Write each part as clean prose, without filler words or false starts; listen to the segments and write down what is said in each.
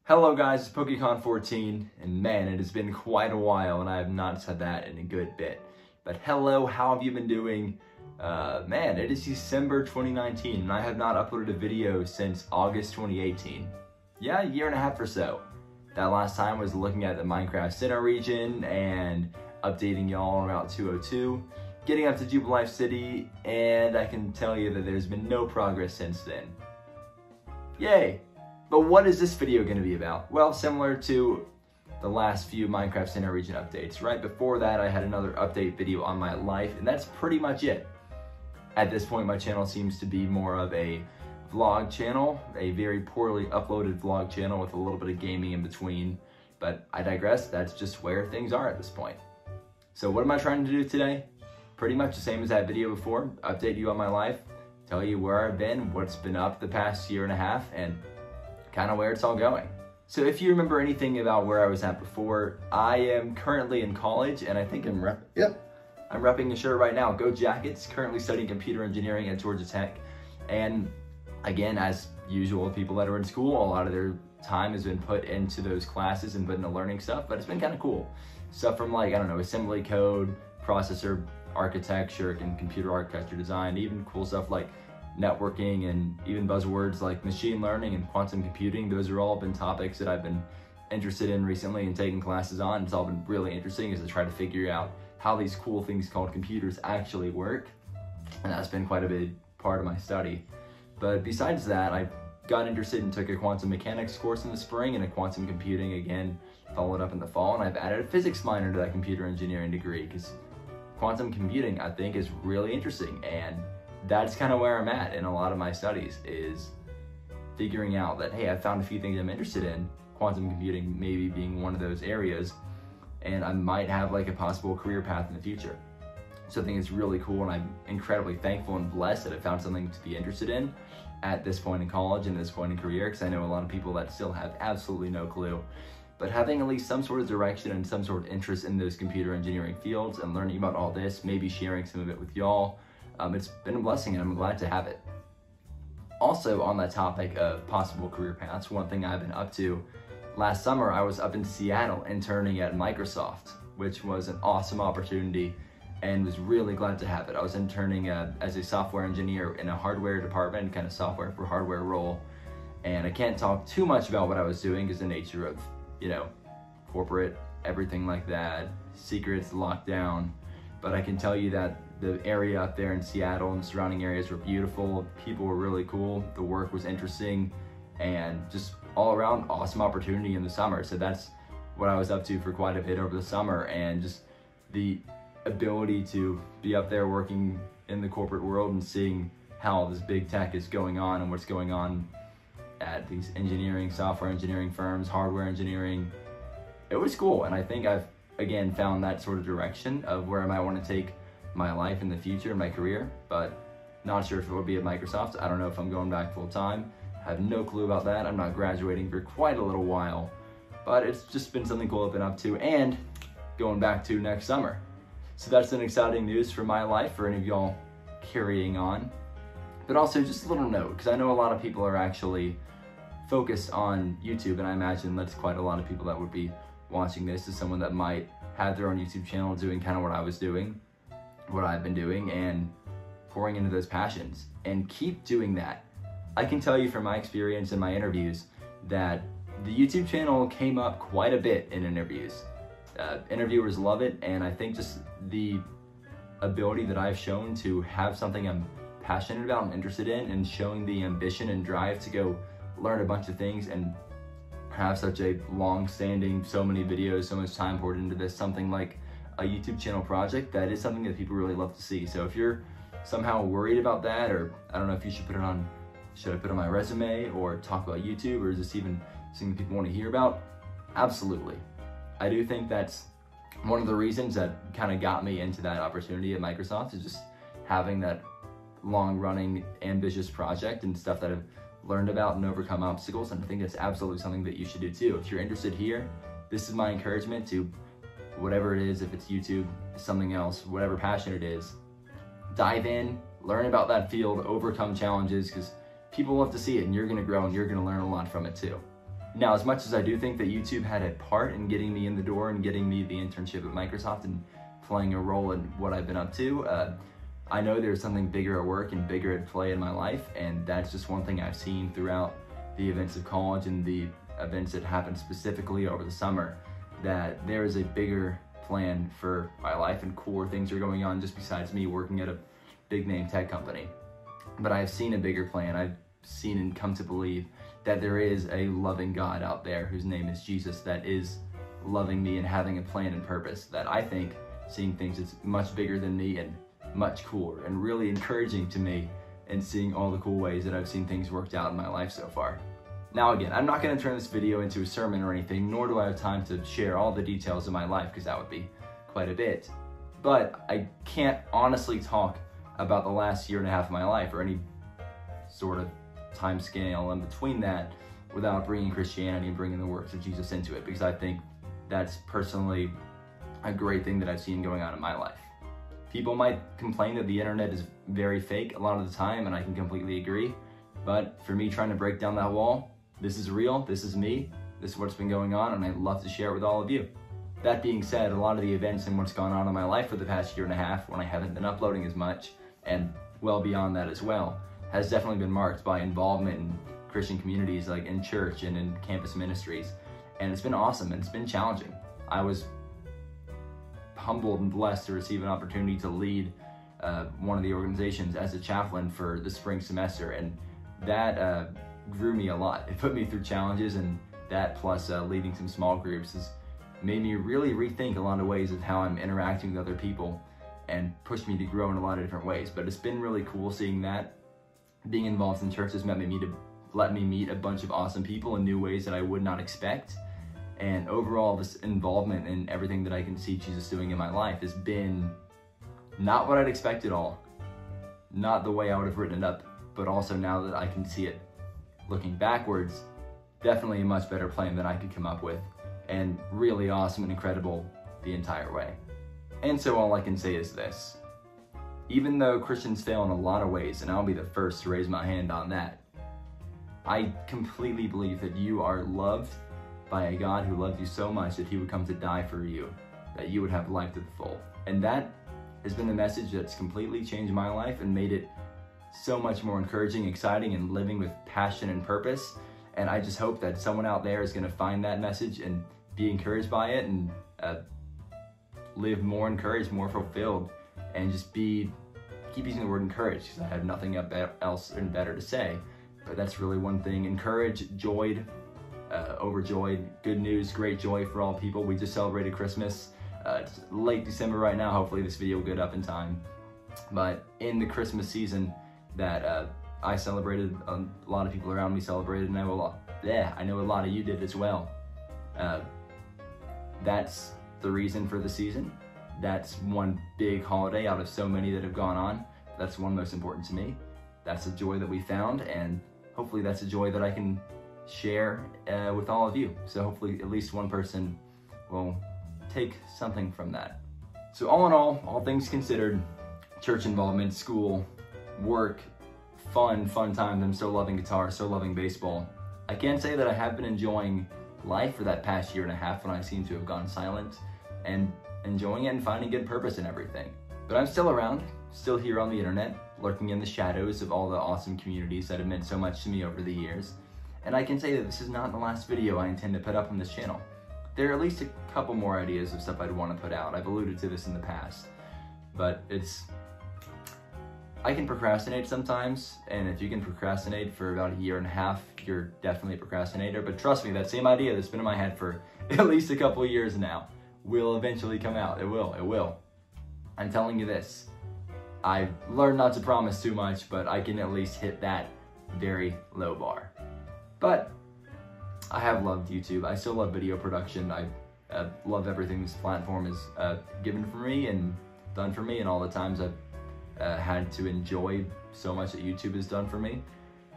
Hello guys, it's PokeCon14, and man, it has been quite a while, and I have not said that in a good bit. But hello, how have you been doing? Man, it is December 2019, and I have not uploaded a video since August 2018. Yeah, a year and a half or so. That last time was looking at the Minecraft Sinnoh region, and updating y'all on Route 202, getting up to Jubilife City, and I can tell you that there's been no progress since then. Yay! But what is this video going to be about? Well, similar to the last few Minecraft Sinnoh region updates. Right before that, I had another update video on my life, and that's pretty much it. At this point, my channel seems to be more of a vlog channel, a very poorly uploaded vlog channel with a little bit of gaming in between. But I digress, that's just where things are at this point. So what am I trying to do today? Pretty much the same as that video before, update you on my life, tell you where I've been, what's been up the past year and a half, and kind of where it's all going. So if you remember anything about where I was at before, I am currently in college, and I think I'm repping a shirt right now, Go Jackets, currently studying computer engineering at Georgia Tech. And again, as usual, people that are in school, a lot of their time has been put into those classes and put into learning stuff, but it's been kind of cool. Stuff from like, I don't know, assembly code, processor architecture, and computer architecture design, even cool stuff like networking, and even buzzwords like machine learning and quantum computing. Those are all been topics that I've been interested in recently and taking classes on. It's all been really interesting as I try to figure out how these cool things called computers actually work. And that's been quite a big part of my study. But besides that, I got interested and took a quantum mechanics course in the spring, and a quantum computing again followed up in the fall. And I've added a physics minor to that computer engineering degree because quantum computing, I think, is really interesting. And that's kind of where I'm at in a lot of my studies, is figuring out that, hey, I found a few things I'm interested in, quantum computing maybe being one of those areas, and I might have like a possible career path in the future. So I think it's really cool, and I'm incredibly thankful and blessed that I found something to be interested in at this point in college and this point in career, because I know a lot of people that still have absolutely no clue. But having at least some sort of direction and some sort of interest in those computer engineering fields and learning about all this, maybe sharing some of it with y'all, it's been a blessing, and I'm glad to have it. Also, on that topic of possible career paths, one thing I've been up to, last summer I was up in Seattle interning at Microsoft, which was an awesome opportunity and was really glad to have it. I was interning as a software engineer in a hardware department, kind of software for hardware role. And I can't talk too much about what I was doing because the nature of, corporate, everything like that, secrets, lockdown. But I can tell you that the area up there in Seattle and surrounding areas were beautiful. People were really cool. The work was interesting, and just all around awesome opportunity in the summer. So that's what I was up to for quite a bit over the summer, and just the ability to be up there working in the corporate world and seeing how this big tech is going on and what's going on at these engineering, software engineering firms, hardware engineering. It was cool, and I think I've, again, found that sort of direction of where I might want to take my life in the future, my career, but not sure if it will be at Microsoft. I don't know if I'm going back full time. I have no clue about that. I'm not graduating for quite a little while, but it's just been something cool I've been up to and going back to next summer. So that's an exciting news for my life, for any of y'all carrying on. But also just a little note, because I know a lot of people are actually focused on YouTube, and I imagine that's quite a lot of people that would be watching this, as someone that might have their own YouTube channel doing kind of what I was doing, what I've been doing, and pouring into those passions, and keep doing that. I can tell you from my experience in my interviews that the YouTube channel came up quite a bit in interviews. Interviewers love it, and I think just the ability that I've shown to have something I'm passionate about and interested in, and showing the ambition and drive to go learn a bunch of things and have such a long-standing, so many videos, so much time poured into this, something like a YouTube channel project, that is something that people really love to see. So if you're somehow worried about that, or I don't know if you should put it on, should I put it on my resume or talk about YouTube, or is this even something people want to hear about? Absolutely. I do think that's one of the reasons that kind of got me into that opportunity at Microsoft, is just having that long-running, ambitious project and stuff that I've learned about and overcome obstacles. And I think that's absolutely something that you should do too. If you're interested here, this is my encouragement to whatever it is, if it's YouTube, something else, whatever passion it is, dive in, learn about that field, overcome challenges, because people love to see it, and you're gonna grow and you're gonna learn a lot from it too. Now, as much as I do think that YouTube had a part in getting me in the door and getting me the internship at Microsoft and playing a role in what I've been up to, I know there's something bigger at work and bigger at play in my life, and that's just one thing I've seen throughout the events of college and the events that happened specifically over the summer, that there is a bigger plan for my life and cooler things are going on just besides me working at a big name tech company. But I've seen a bigger plan. I've seen and come to believe that there is a loving God out there whose name is Jesus that is loving me and having a plan and purpose, that I think seeing things that's much bigger than me and much cooler and really encouraging to me, and seeing all the cool ways that I've seen things worked out in my life so far. Now again, I'm not going to turn this video into a sermon or anything, nor do I have time to share all the details of my life because that would be quite a bit. But I can't honestly talk about the last year and a half of my life or any sort of time scale in between that without bringing Christianity and bringing the works of Jesus into it, because I think that's personally a great thing that I've seen going on in my life. People might complain that the internet is very fake a lot of the time, and I can completely agree. But for me trying to break down that wall, this is real, this is me, this is what's been going on, and I'd love to share it with all of you. That being said, a lot of the events and what's gone on in my life for the past year and a half, when I haven't been uploading as much, and well beyond that as well, has definitely been marked by involvement in Christian communities, like in church and in campus ministries. And it's been awesome, and it's been challenging. I was humbled and blessed to receive an opportunity to lead one of the organizations as a chaplain for the spring semester, and that grew me a lot. It put me through challenges, and that plus leading some small groups has made me really rethink a lot of ways of how I'm interacting with other people and pushed me to grow in a lot of different ways. But it's been really cool seeing that. Being involved in church has let me meet a bunch of awesome people in new ways that I would not expect. And overall, this involvement in everything that I can see Jesus doing in my life has been not what I'd expect at all. Not the way I would have written it up, but also now that I can see it looking backwards, definitely a much better plan than I could come up with, and really awesome and incredible the entire way. And so all I can say is this: even though Christians fail in a lot of ways, and I'll be the first to raise my hand on that, I completely believe that you are loved by a God who loved you so much that he would come to die for you, that you would have life to the full. And that has been the message that's completely changed my life and made it so much more encouraging, exciting, and living with passion and purpose. And I just hope that someone out there is going to find that message and be encouraged by it, and live more encouraged, more fulfilled, and just keep using the word encouraged, because I have nothing else and better to say. But that's really one thing: encouraged, joyed, overjoyed, good news, great joy for all people. We just celebrated Christmas. It's late December right now. Hopefully this video will get up in time. But in the Christmas season that I celebrated, a lot of people around me celebrated, and I know a lot of you did as well. That's the reason for the season. That's one big holiday out of so many that have gone on. That's one most important to me. That's the joy that we found, and hopefully that's a joy that I can share with all of you. So hopefully at least one person will take something from that. So all in all things considered, church involvement, school, work, fun times. I'm so loving guitar, so loving baseball. I can say that I have been enjoying life for that past year and a half when I seem to have gone silent, and enjoying it and finding good purpose in everything. But I'm still around, still here on the internet, lurking in the shadows of all the awesome communities that have meant so much to me over the years. And I can say that this is not the last video I intend to put up on this channel. There are at least a couple more ideas of stuff I'd want to put out. I've alluded to this in the past, but I can procrastinate sometimes, and if you can procrastinate for about a year and a half, you're definitely a procrastinator. But trust me, that same idea that's been in my head for at least a couple of years now will eventually come out. It will. I'm telling you this. I've learned not to promise too much, but I can at least hit that very low bar. But I have loved YouTube. I still love video production. I love everything this platform has given for me and done for me, and all the times I've had to enjoy so much that YouTube has done for me,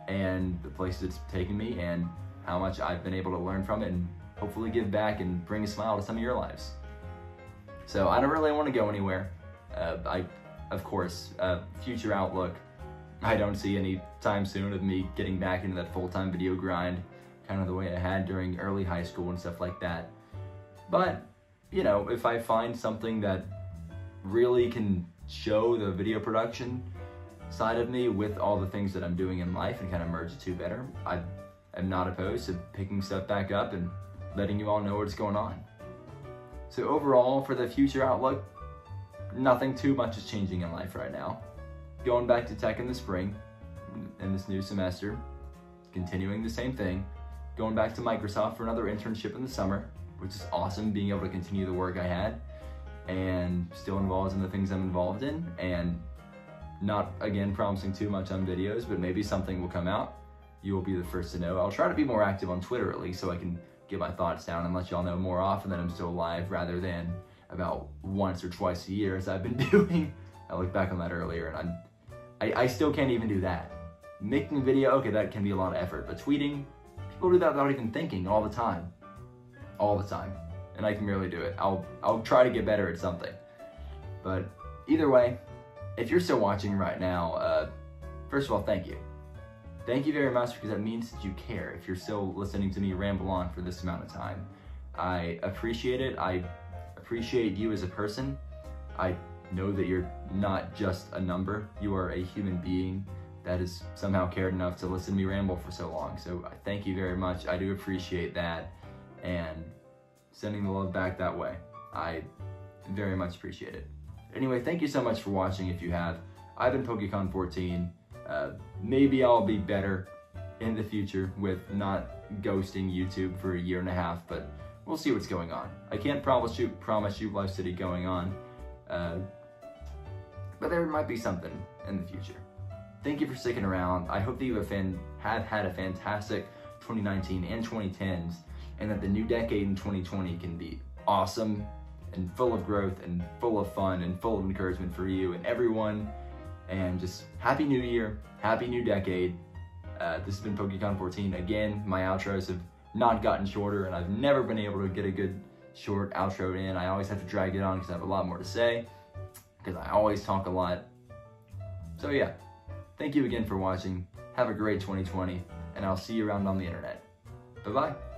and the places it's taken me, and how much I've been able to learn from it and hopefully give back and bring a smile to some of your lives. So I don't really want to go anywhere. Of course, future outlook, I don't see any time soon of me getting back into that full-time video grind, kind of the way I had during early high school and stuff like that. But, you know, if I find something that really can show the video production side of me with all the things that I'm doing in life and kind of merge the two better, I am not opposed to picking stuff back up and letting you all know what's going on. So overall, for the future outlook, nothing too much is changing in life right now. Going back to tech in the spring, in this new semester, continuing the same thing. Going back to Microsoft for another internship in the summer, which is awesome, being able to continue the work I had and still involved in the things I'm involved in, and not, again, promising too much on videos, but maybe something will come out. You will be the first to know. I'll try to be more active on Twitter at least, so I can get my thoughts down and let y'all know more often that I'm still live rather than about once or twice a year as I've been doing. I looked back on that earlier and I still can't even do that. Making a video, okay, that can be a lot of effort, but tweeting, people do that without even thinking all the time. All the time. And I can barely do it. I'll try to get better at something. But either way, if you're still watching right now, first of all, thank you. Thank you very much, because that means that you care if you're still listening to me ramble on for this amount of time. I appreciate it. I appreciate you as a person. I know that you're not just a number. You are a human being that has somehow cared enough to listen to me ramble for so long. So I thank you very much. I do appreciate that, and sending the love back that way. I very much appreciate it. Anyway, thank you so much for watching if you have. I've been PokeCon14. Maybe I'll be better in the future with not ghosting YouTube for a year and a half, but we'll see what's going on. I can't promise you Live City going on, but there might be something in the future. Thank you for sticking around. I hope that you have had a fantastic 2019 and 2010s, and that the new decade in 2020 can be awesome and full of growth and full of fun and full of encouragement for you and everyone. And just Happy New Year, Happy New Decade. This has been PokeCon14. Again, my outros have not gotten shorter, and I've never been able to get a good short outro in. I always have to drag it on because I have a lot more to say, because I always talk a lot. So yeah, thank you again for watching. Have a great 2020, and I'll see you around on the internet. Bye-bye.